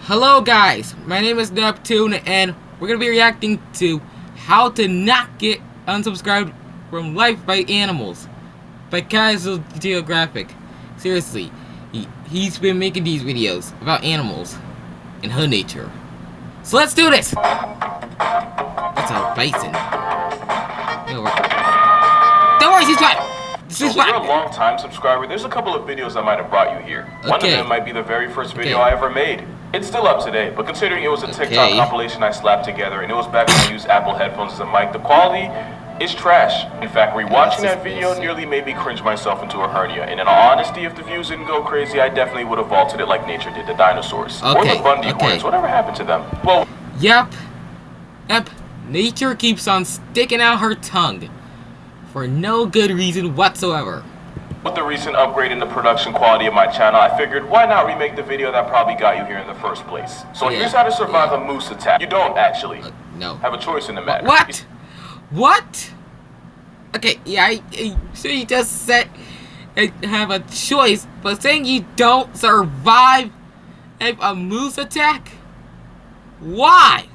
Hello guys, my name is Neptune and we're going to be reacting to how to not get unsubscribed from Life by Animals by Casual Geographic. Seriously, he's been making these videos about animals and her nature. So let's do this! That's a bison. Don't worry, she's fine! So if you're a long-time subscriber, there's a couple of videos I might have brought you here. One of them might be the very first video I ever made. It's still up today, but considering it was a TikTok compilation I slapped together, and it was back when I used Apple headphones as a mic, the quality is trash. In fact, rewatching that video nearly made me cringe myself into a hernia. And in all honesty, if the views didn't go crazy, I definitely would have vaulted it like nature did the dinosaurs. Or the Bundy horns. Whatever happened to them? Well, Yep. Nature keeps on sticking out her tongue for no good reason whatsoever. with the recent upgrade in the production quality of my channel, I figured why not remake the video that probably got you here in the first place. So here's how to survive a moose attack. You don't actually have a choice in the matter. What? What? Okay, yeah, so you just said have a choice, but saying you don't survive a moose attack? Why?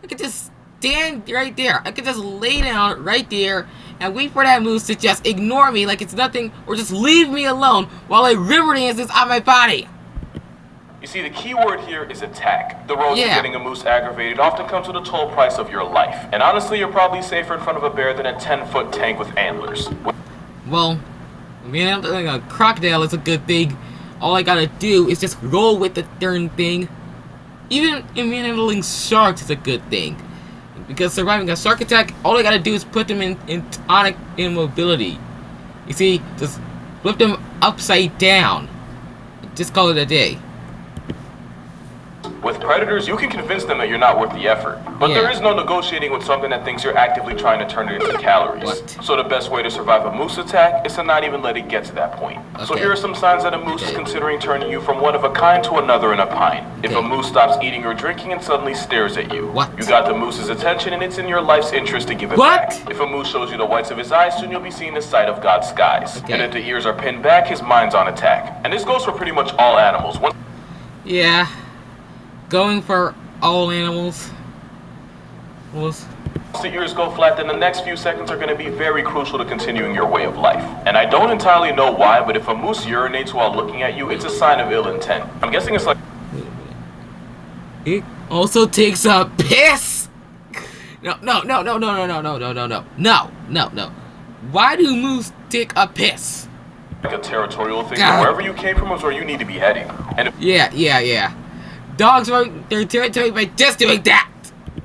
I could just stand right there. I could just lay down right there and wait for that moose to just ignore me like it's nothing, or just leave me alone while a river dances on my body. You see, the key word here is attack. The road to getting a moose aggravated often comes with a toll price of your life. And honestly, you're probably safer in front of a bear than a 10-foot tank with antlers. Well, manhandling a crocodile is a good thing. All I gotta do is just roll with the darn thing. Even manhandling sharks is a good thing. Because surviving a shark attack, all I gotta do is put them in tonic immobility. You see, just flip them upside down. Just call it a day. With predators, you can convince them that you're not worth the effort. But there is no negotiating with something that thinks you're actively trying to turn it into calories. So the best way to survive a moose attack is to not even let it get to that point. So here are some signs that a moose is considering turning you from one of a kind to another in a pine. If a moose stops eating or drinking and suddenly stares at you. You got the moose's attention, and it's in your life's interest to give it back. If a moose shows you the whites of his eyes, soon you'll be seeing the sight of God's skies. And if the ears are pinned back, his mind's on attack. And this goes for pretty much all animals. Going for all animals. Once the ears go flat, then the next few seconds are going to be very crucial to continuing your way of life. And I don't entirely know why, but if a moose urinates while looking at you, it's a sign of ill intent. I'm guessing it's like... It also takes a piss! No. Why do moose take a piss? Like a territorial thing. Wherever you came from is where you need to be heading. And Yeah. Dogs are their territory by just doing that.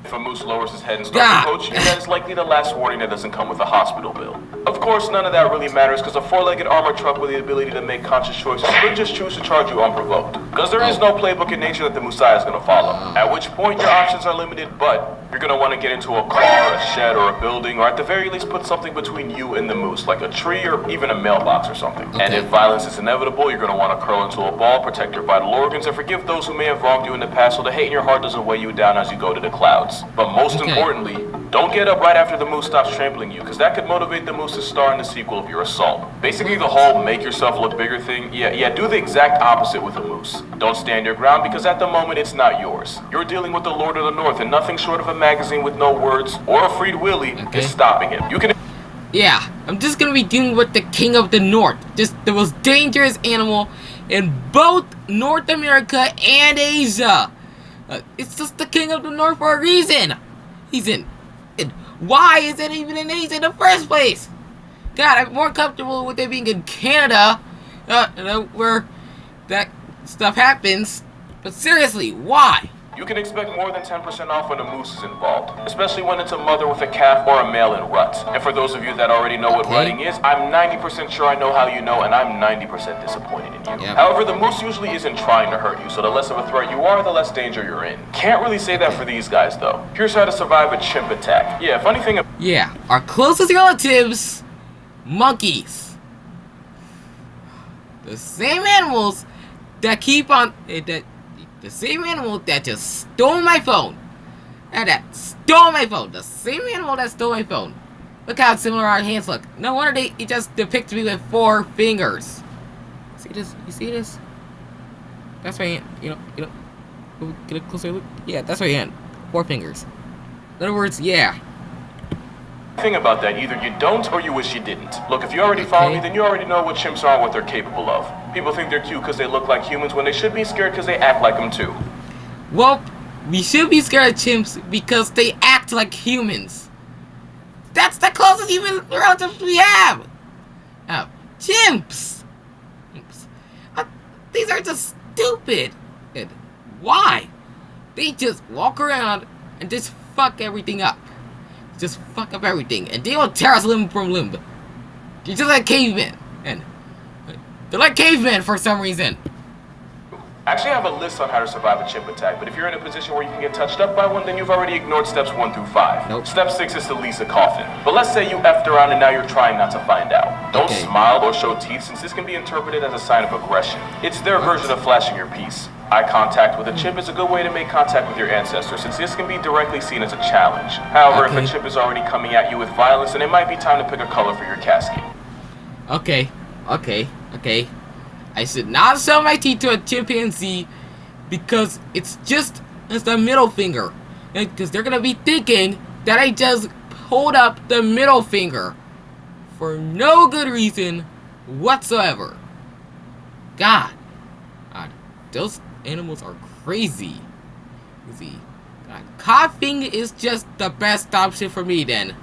If a moose lowers his head and starts approaching you, that is likely the last warning that doesn't come with a hospital bill. Of course, none of that really matters because a four-legged armored truck with the ability to make conscious choices could just choose to charge you unprovoked. Because there is no playbook in nature that the Moosai is going to follow. At which point, your options are limited, but you're going to want to get into a car, a shed, or a building, or at the very least put something between you and the moose, like a tree or even a mailbox or something. And if violence is inevitable, you're going to want to curl into a ball, protect your vital organs, and forgive those who may have wronged you in the past so the hate in your heart doesn't weigh you down as you go to the clouds. But most importantly, don't get up right after the moose stops trampling you, because that could motivate the moose to star in the sequel of your assault. Basically, the whole make yourself look bigger thing, do the exact opposite with a moose. Don't stand your ground, because at the moment it's not yours. You're dealing with the Lord of the North, and nothing short of a magazine with no words or a freed willy is stopping him. I'm just gonna be dealing with the King of the North, just the most dangerous animal in both North America and Asia. It's just the King of the North for a reason. Why is it even in Asia in the first place? God, I'm more comfortable with it being in Canada, where that stuff happens. But seriously, why? You can expect more than 10% off when a moose is involved, especially when it's a mother with a calf or a male in rut. And for those of you that already know what rutting is, I'm 90% sure I know how you know, and I'm 90% disappointed in you. However, the moose usually isn't trying to hurt you, so the less of a threat you are, the less danger you're in. Can't really say that for these guys, though. Here's how to survive a chimp attack. Funny thing... our closest relatives, monkeys. The same animals that keep on... The same animal that just stole my phone. The same animal that stole my phone. Look how similar our hands look. No wonder he just depicts me with 4 fingers. See this? You see this? That's my hand. You know. Get a closer look. Yeah, that's right hand. 4 fingers. In other words, yeah. Thing about that, either you don't or you wish you didn't. Look, if you already follow me, then you already know what chimps are and what they're capable of. People think they're cute because they look like humans when they should be scared because they act like them too. Well, we should be scared of chimps because they act like humans. That's the closest human relatives we have. Chimps. These are just stupid. And why? They just walk around and just fuck everything up. Just fuck up everything, and they will tear us limb from limb. They're just like cavemen, and they're like cavemen for some reason. Actually, I have a list on how to survive a chimp attack, but if you're in a position where you can get touched up by one, then you've already ignored steps 1 through 5. Nope. Step 6 is to lease a coffin. But let's say you effed around and now you're trying not to find out. Don't smile or show teeth, since this can be interpreted as a sign of aggression. It's their version of flashing your piece. Eye contact with a chimp is a good way to make contact with your ancestors, since this can be directly seen as a challenge. However, if a chimp is already coming at you with violence, then it might be time to pick a color for your casket. Okay. I should not show my teeth to a chimpanzee because it's the middle finger. Because they're gonna be thinking that I just hold up the middle finger for no good reason whatsoever. God, those animals are crazy. God, coughing is just the best option for me then.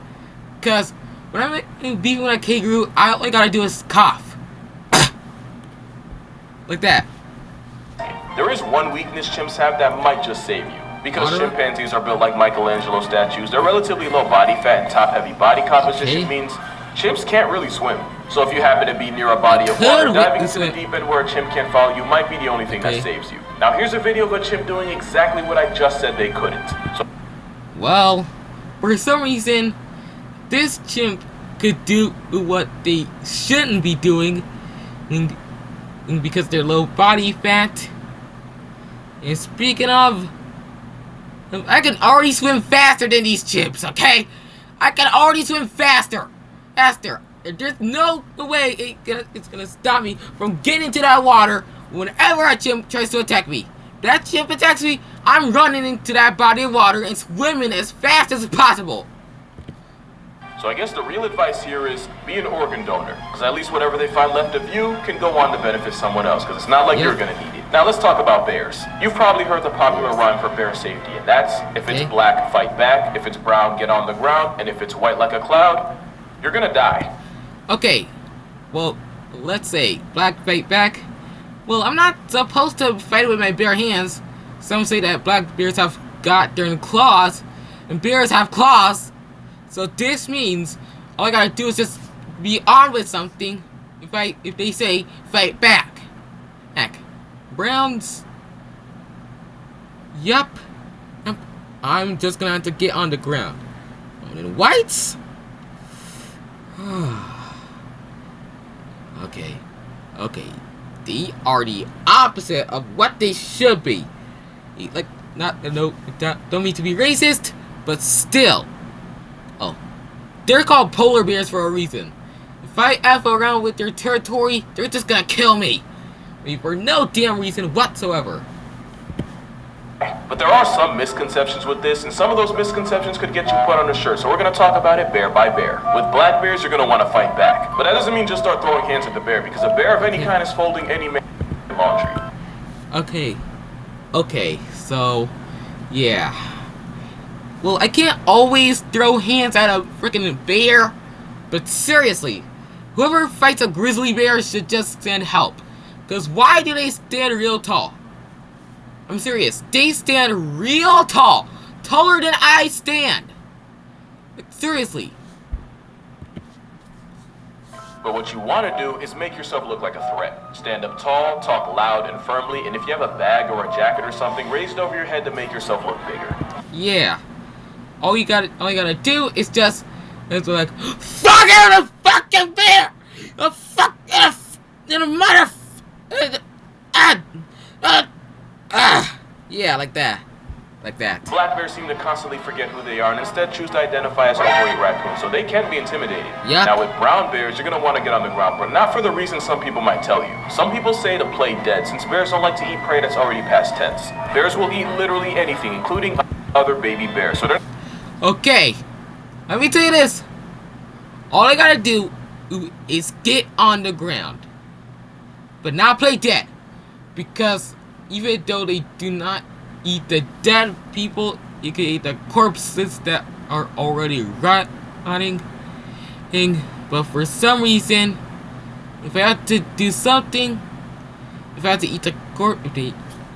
Because when I'm beefing with a kangaroo, all I gotta do is cough. Like that. There is one weakness chimps have that might just save you. Because chimpanzees are built like Michelangelo statues, their relatively low body fat and top-heavy body composition means chimps can't really swim. So if you happen to be near a body of water, diving into the deep end where a chimp can't follow you might be the only thing that saves you. Now here's a video of a chimp doing exactly what I just said they couldn't. Well, for some reason, this chimp could do what they shouldn't be doing, and because they're low body fat. And speaking of, I can already swim faster than these chimps, okay? I can already swim faster. There's no way it's gonna stop me from getting into that water whenever a chimp tries to attack me. If that chimp attacks me, I'm running into that body of water and swimming as fast as possible. So I guess the real advice here is be an organ donor, because at least whatever they find left of you can go on to benefit someone else, because it's not like you're gonna need it. Now let's talk about bears. You've probably heard the popular rhyme for bear safety, and that's, if it's black, fight back, if it's brown, get on the ground, and if it's white like a cloud, you're gonna die. Okay, well, let's say black fight back. Well, I'm not supposed to fight with my bare hands. Some say that black bears have got their claws, and bears have claws. So this means all I gotta do is just be armed with something. If they say fight back. Heck, browns. Yup. I'm just gonna have to get on the ground. And then whites. Okay. They are the opposite of what they should be. Like, don't mean to be racist, but still. Oh, they're called polar bears for a reason. If I F around with their territory, they're just gonna kill me. For no damn reason whatsoever. But there are some misconceptions with this, and some of those misconceptions could get you put on a shirt, so we're going to talk about it bear by bear. With black bears, you're going to want to fight back. But that doesn't mean just start throwing hands at the bear, because a bear of any kind is folding any man laundry. Okay, so, yeah. Well, I can't always throw hands at a freaking bear, but seriously, whoever fights a grizzly bear should just send help. Because why do they stand real tall? I'm serious. They stand real tall. Taller than I stand. Like, seriously. But what you want to do is make yourself look like a threat. Stand up tall, talk loud and firmly, and if you have a bag or a jacket or something, raise it over your head to make yourself look bigger. Yeah. All you gotta do is just, it's like, fuck out a fucking bear! A mother... yeah, like that. like that. Black bears seem to constantly forget who they are and instead choose to identify as overweight raccoons, so they can be intimidating. Yep. Now with brown bears, you're going to want to get on the ground, but not for the reason some people might tell you. Some people say to play dead, since bears don't like to eat prey that's already past tense. Bears will eat literally anything, including other baby bears, so they're... Okay, let me tell you this. All I gotta do is get on the ground, but not play dead, because even though they do not eat the dead people, you can eat the corpses that are already rotting. But for some reason, if I have to do something, if I have to eat the corpse, if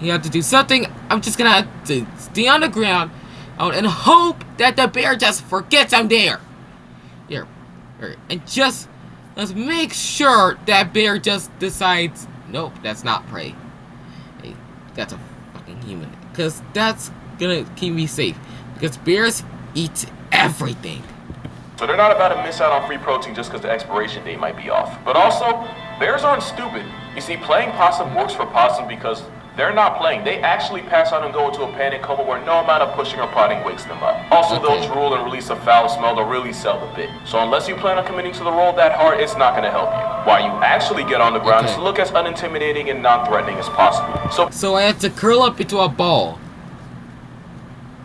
you have to do something, I'm just gonna have to stay on the ground and hope that the bear just forgets I'm there. Here, and just let's make sure that bear just decides, nope, that's not prey. Hey, that's a fucking human. Because that's gonna keep me safe. Because bears eat everything. So they're not about to miss out on free protein just because the expiration date might be off. But also, bears aren't stupid. You see, playing possum works for possum because they're not playing. They actually pass out and go into a panic coma where no amount of pushing or prodding wakes them up. Also, they'll drool and release a foul smell to really sell the bit. So unless you plan on committing to the role that hard, it's not going to help you. Why you actually get on the ground is to look as unintimidating and non-threatening as possible. So I have to curl up into a ball.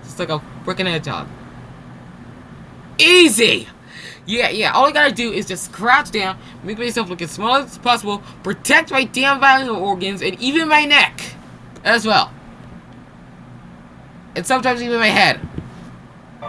Just like a freaking hedgehog. Easy! Yeah, all I gotta do is just crouch down, make myself look as small as possible, protect my damn vital organs, and even my neck as well. And sometimes even my head.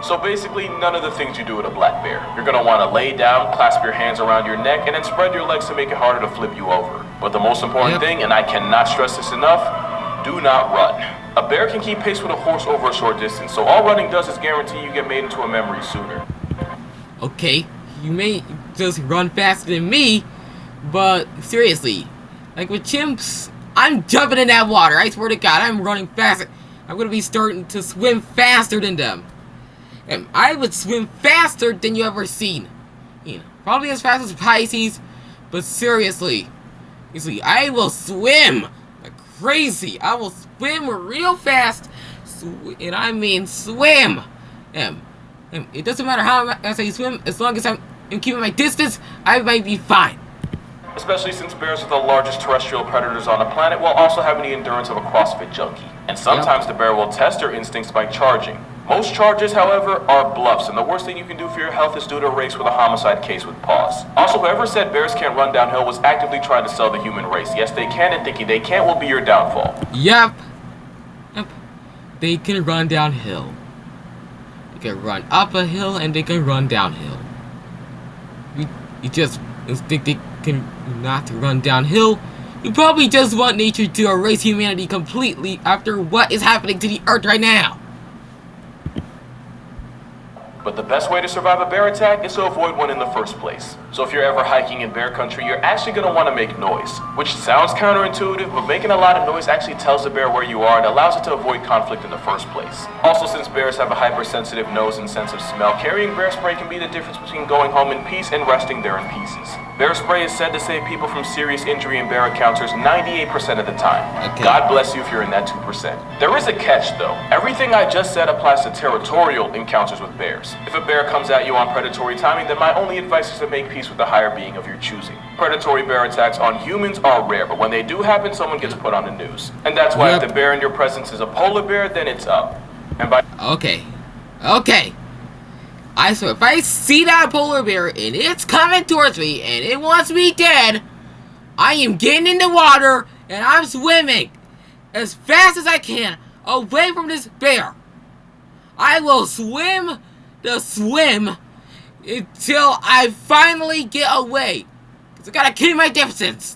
So basically, none of the things you do with a black bear. You're gonna wanna lay down, clasp your hands around your neck, and then spread your legs to make it harder to flip you over. But the most important thing, and I cannot stress this enough, do not run. A bear can keep pace with a horse over a short distance, so all running does is guarantee you get made into a memory sooner. Okay, you may just run faster than me, but seriously, like with chimps, I'm jumping in that water. I swear to God, I'm running faster. I'm gonna be starting to swim faster than them. And I would swim faster than you ever seen. You know, probably as fast as Pisces, but seriously, you see, I will swim like crazy. I will swim real fast, and I mean swim. It doesn't matter how fast I swim, as long as I'm keeping my distance, I might be fine. Especially since bears are the largest terrestrial predators on the planet while also having the endurance of a CrossFit junkie. And sometimes the bear will test their instincts by charging. Most charges, however, are bluffs, and the worst thing you can do for your health is do a race with a homicide case with paws. Also, whoever said bears can't run downhill was actively trying to sell the human race. Yes, they can, and thinking they can't will be your downfall. Yep. They can run downhill. They can run up a hill, and they can run downhill. You just think they can not run downhill? You probably just want nature to erase humanity completely after what is happening to the earth right now. But the best way to survive a bear attack is to avoid one in the first place. So if you're ever hiking in bear country, you're actually going to want to make noise. Which sounds counterintuitive, but making a lot of noise actually tells the bear where you are and allows it to avoid conflict in the first place. Also, since bears have a hypersensitive nose and sense of smell, carrying bear spray can be the difference between going home in peace and resting there in pieces. Bear spray is said to save people from serious injury in bear encounters 98% of the time. Okay. God bless you if you're in that 2%. There is a catch though. Everything I just said applies to territorial encounters with bears. If a bear comes at you on predatory timing, then my only advice is to make peace with the higher being of your choosing. Predatory bear attacks on humans are rare, but when they do happen, someone gets put on the news. And that's why if the bear in your presence is a polar bear, then it's up. And by Okay. I swear, if I see that polar bear and it's coming towards me and it wants me dead, I am getting in the water and I'm swimming as fast as I can away from this bear. I will swim the swim until I finally get away. Because I gotta keep my distance.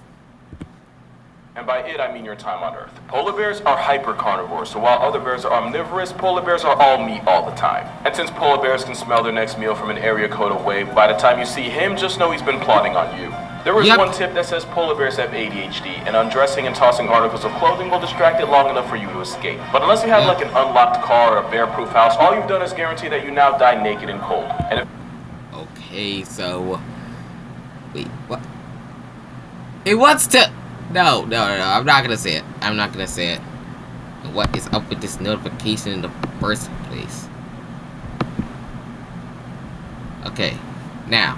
And by it, I mean your time on Earth. Polar bears are hyper-carnivores, so while other bears are omnivorous, polar bears are all meat all the time. And since polar bears can smell their next meal from an area code away, by the time you see him, just know he's been plotting on you. There is one tip that says polar bears have ADHD, and undressing and tossing articles of clothing will distract it long enough for you to escape. But unless you have like an unlocked car or a bear-proof house, all you've done is guarantee that you now die naked and cold. And if Okay, so... Wait, what? It wants to... No, I'm not gonna say it. I'm not gonna say it. What is up with this notification in the first place? Okay, now.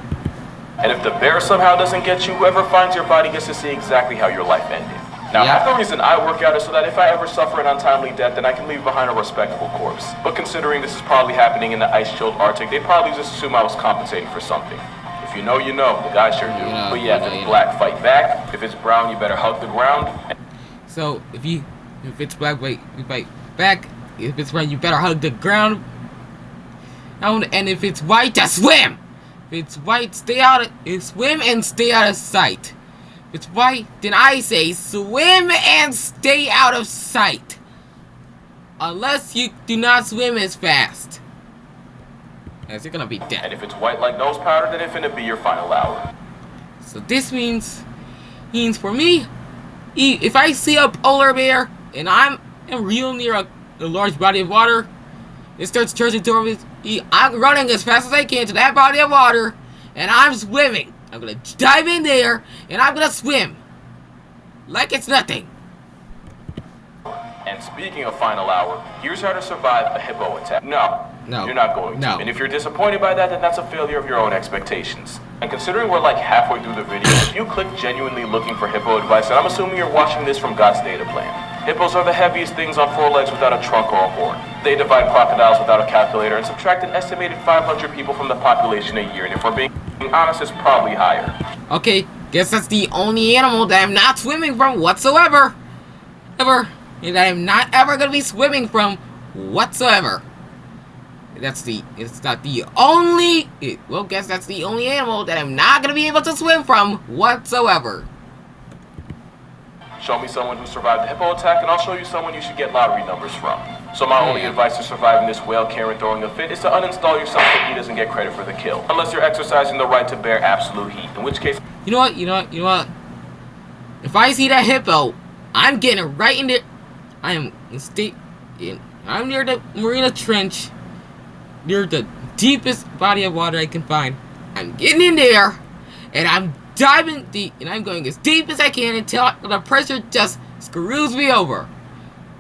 And if the bear somehow doesn't get you, whoever finds your body gets to see exactly how your life ended. Now, half the reason I work out is so that if I ever suffer an untimely death, then I can leave behind a respectable corpse. But considering this is probably happening in the ice-chilled Arctic, they'd probably just assume I was compensating for something. If you know, you know. The guy sure do. But yeah, if it's black, fight back. If it's brown, you better hug the ground. So, if it's black, wait, you fight back. If it's brown, you better hug the ground. And if it's white, just swim! If it's white, swim and stay out of sight. If it's white, then I say swim and stay out of sight. Unless you do not swim as fast. As you're gonna be dead. And if it's white like nose powder, then it's gonna be your final hour. So this means for me, if I see a polar bear and I'm real near a large body of water, it starts charging towards me, I'm running as fast as I can to that body of water, and I'm swimming. I'm gonna dive in there, and I'm gonna swim. Like it's nothing. And speaking of final hour, here's how to survive a hippo attack. No, you're not going to. And if you're disappointed by that, then that's a failure of your own expectations. And considering we're like halfway through the video, if you click genuinely looking for hippo advice, then I'm assuming you're watching this from God's data plan. Hippos are the heaviest things on 4 legs without a trunk or a horn. They divide crocodiles without a calculator and subtract an estimated 500 people from the population a year. And if we're being honest, it's probably higher. Okay, guess that's the only animal that I'm not swimming from whatsoever. And I'm not ever gonna be swimming from whatsoever. Guess that's the only animal that I'm not gonna be able to swim from whatsoever. Show me someone who survived the hippo attack, and I'll show you someone you should get lottery numbers from. So my only advice to surviving this whale Karen throwing a fit is to uninstall yourself so he doesn't get credit for the kill. Unless you're exercising the right to bear absolute heat, in which case... You know what? If I see that hippo, I'm getting right in there. I'm near the Marina Trench, near the deepest body of water I can find. I'm getting in there, and I'm diving deep, and I'm going as deep as I can until the pressure just screws me over.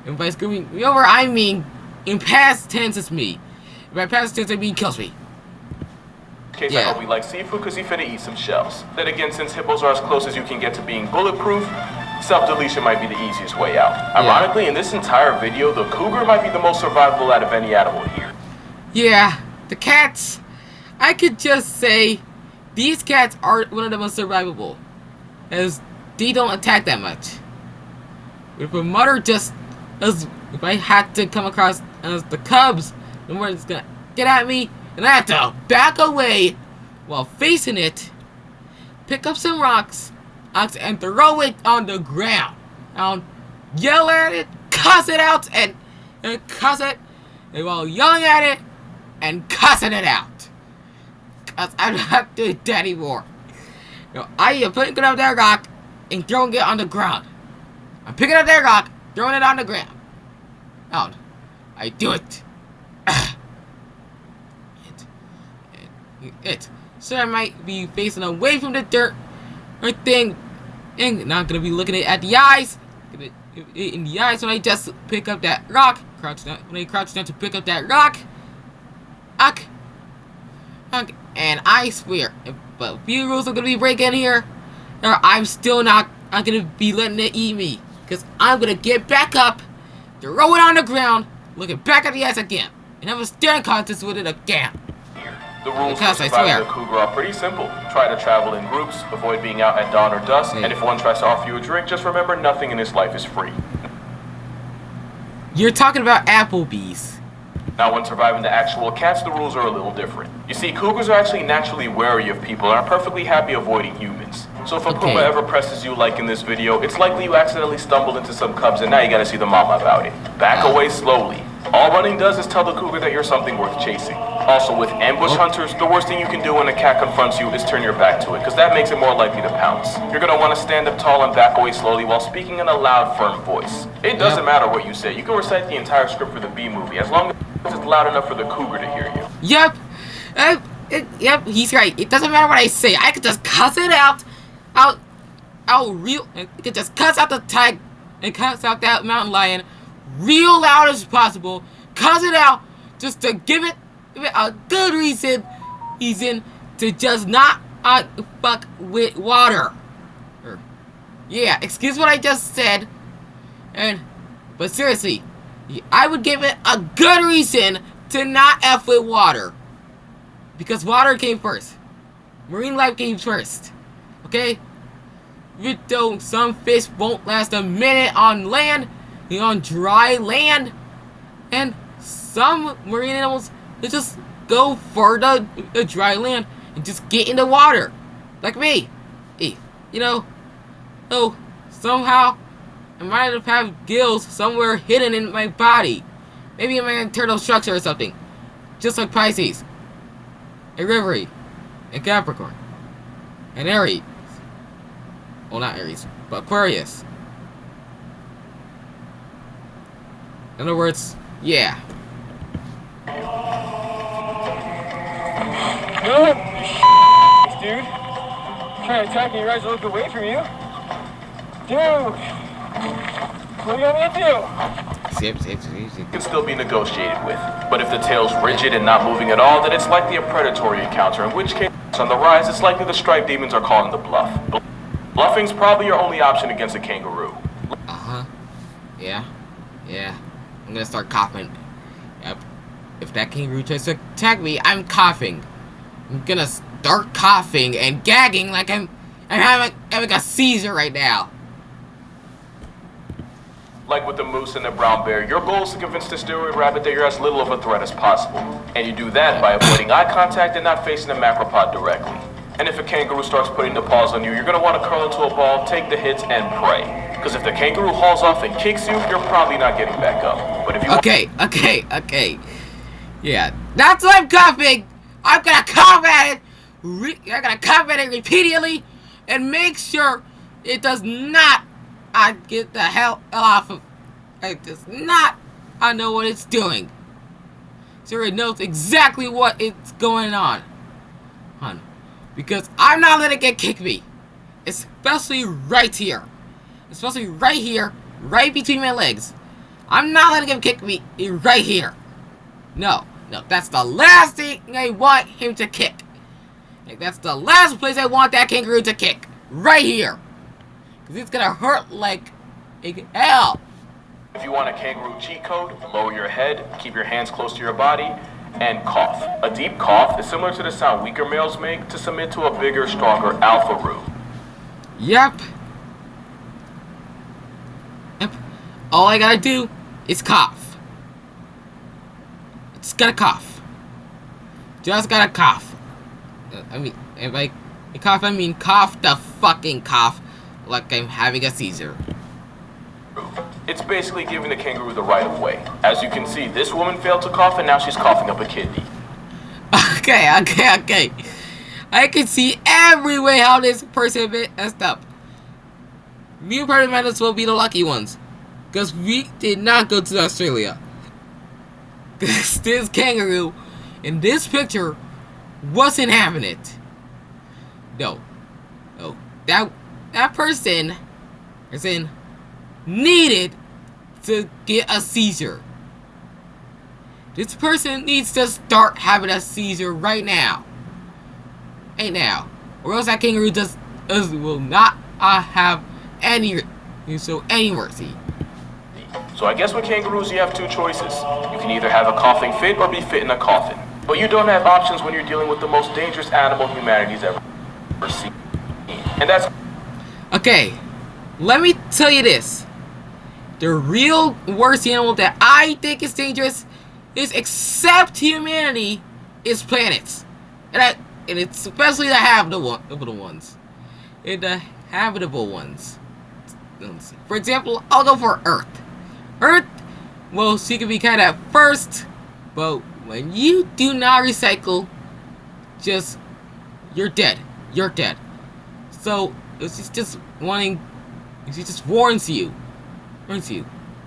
And by screwing me over, I mean in past tense it's me. And by past tense I mean kills me. In case I hope we like seafood, because he finna eat some shells. Then again, since hippos are as close as you can get to being bulletproof, self-deletion might be the easiest way out. Ironically, in this entire video, the cougar might be the most survivable out of any animal here. Yeah, the cats, I could just say these cats are one of the most survivable, as they don't attack that much. If I had to come across the cubs, the more it's gonna get at me, and I have to back away while facing it, pick up some rocks, and throw it on the ground. I'll yell at it, cuss it out, and cuss it, and while yelling at it, and cussing it out. Cause I'm not doing that anymore. I am picking up that rock and throwing it on the ground. I'm picking up that rock, throwing it on the ground. I do it. So I might be facing away from the dirt or thing, and not gonna be looking at the eyes. In the eyes when I just pick up that rock. When I crouch down to pick up that rock. And I swear, but a few rules are gonna be breaking here, or I'm still not. I'm gonna be letting it eat me, cause I'm gonna get back up, throw it on the ground, looking back at the eyes again, and have a staring contest with it again. The rules for surviving the cougar are pretty simple. Try to travel in groups, avoid being out at dawn or dusk, and if one tries to offer you a drink, just remember nothing in this life is free. You're talking about Applebee's. Now, when surviving the actual cats, the rules are a little different. You see, cougars are actually naturally wary of people and are perfectly happy avoiding humans. So if a puma ever presses you like in this video, it's likely you accidentally stumbled into some cubs and now you gotta see the mama about it. Back away slowly. All running does is tell the cougar that you're something worth chasing. Also, with ambush hunters, the worst thing you can do when a cat confronts you is turn your back to it, because that makes it more likely to pounce. You're gonna want to stand up tall and back away slowly while speaking in a loud, firm voice. It doesn't matter what you say. You can recite the entire script for the B movie, as long as it's loud enough for the cougar to hear you. Yep. Yep, he's right. It doesn't matter what I say. I could just cuss it out. I could just cuss out the tiger and cuss out that mountain lion real loud as possible, cuss it out, just to give it a good reason to just not fuck with water. Yeah, excuse what I just said. But seriously, I would give it a good reason to not F with water. Because water came first. Marine life came first. Okay? Even though some fish won't last a minute on land, on dry land, and some marine animals, they just go for the dry land and just get in the water. Like me. Hey, oh, somehow I might have gills somewhere hidden in my body. Maybe in my internal structure or something. Just like Pisces, and Rivery, and Capricorn, and Aries. Well, not Aries, but Aquarius. In other words, yeah. Dude, trying to attack me, right? Look away from you. Dude, what are you gonna do? Can still be negotiated with. But if the tail's rigid and not moving at all, then it's likely a predatory encounter, in which case, on the rise, it's likely the striped demons are calling the bluff. Bluffing's probably your only option against a kangaroo. Yeah. I'm gonna start coughing. Yep. If that kangaroo tries to attack me, I'm coughing. I'm gonna start coughing and gagging like I'm having a seizure right now. Like with the moose and the brown bear, your goal is to convince the steroid rabbit that you're as little of a threat as possible. And you do that by avoiding eye contact and not facing the macropod directly. And if a kangaroo starts putting the paws on you, you're going to want to curl into a ball, take the hits, and pray. Because if the kangaroo hauls off and kicks you, you're probably not getting back up. But if you Okay. Yeah, that's why I'm coughing. I'm going to cough at it. I'm going to cough at it repeatedly and make sure it does not get the hell off of. It does not. I know what it's doing. So it knows exactly what it's going on. Because I'm not letting it kick me. Especially right here. Especially right here. Right between my legs. I'm not letting him kick me right here. No. That's the last thing I want him to kick. That's the last place I want that kangaroo to kick. Right here. Because it's going to hurt like hell. If you want a kangaroo cheat code, lower your head, keep your hands close to your body, and cough. A deep cough is similar to the sound weaker males make to submit to a bigger, stronger alpha-roo. Yep. All I gotta do is cough. Just gotta cough. Just gotta cough. I mean, if I cough, I mean cough the fucking cough like I'm having a seizure. It's basically giving the kangaroo the right of way. As you can see, this woman failed to cough and now she's coughing up a kidney. Okay. I can see every way how this person messed up. Me and Party Madness will be the lucky ones. Because we did not go to Australia. This kangaroo in this picture wasn't having it. No. That person needed to get a seizure. This person needs to start having a seizure right now. Or else that kangaroo will not have any mercy. So I guess with kangaroos you have two choices. You can either have a coughing fit or be fit in a coffin. But you don't have options when you're dealing with the most dangerous animal humanity's ever seen. And that's... Okay, let me tell you this. The real worst animal that I think is dangerous is, except humanity, is planets. And it's especially the habitable ones. For example, I'll go for Earth. Earth, well, she can be kind of first, but when you do not recycle, you're dead. You're dead. So, she's just warns you.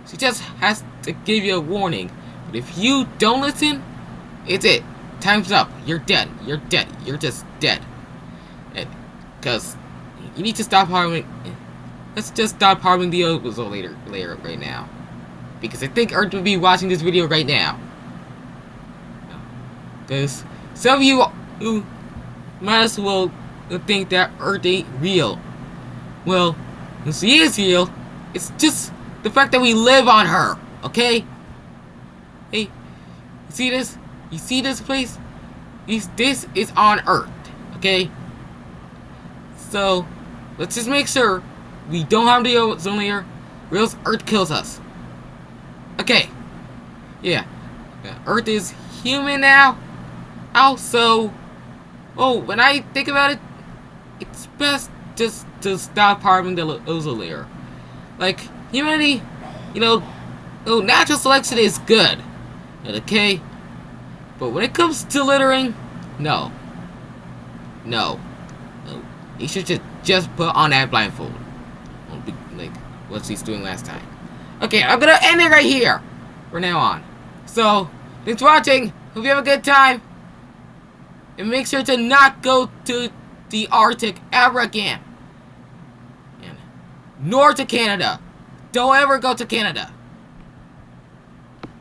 She just has to give you a warning. But if you don't listen, it's it. Time's up. You're dead. You're just dead. Because you need to stop harming. Let's just stop harming the ozone layer right now. because I think Earth would be watching this video right now. Because some of you who might as well think that Earth ain't real. Well, she is real. It's just the fact that we live on her, okay? Hey, you see this? You see this place? This is on Earth, okay? So, let's just make sure we don't have the ozone layer, or else Earth kills us. Okay. Yeah. Earth is human now. Also, when I think about it, it's best just to stop harming the ozone layer. Like, humanity, natural selection is good. Okay? But when it comes to littering, no. You should just put on that blindfold. Like what she's doing last time. Okay, I'm gonna end it right here from now on. So, thanks for watching. Hope you have a good time. And make sure to not go to the Arctic ever again. Nor to Canada. Don't ever go to Canada.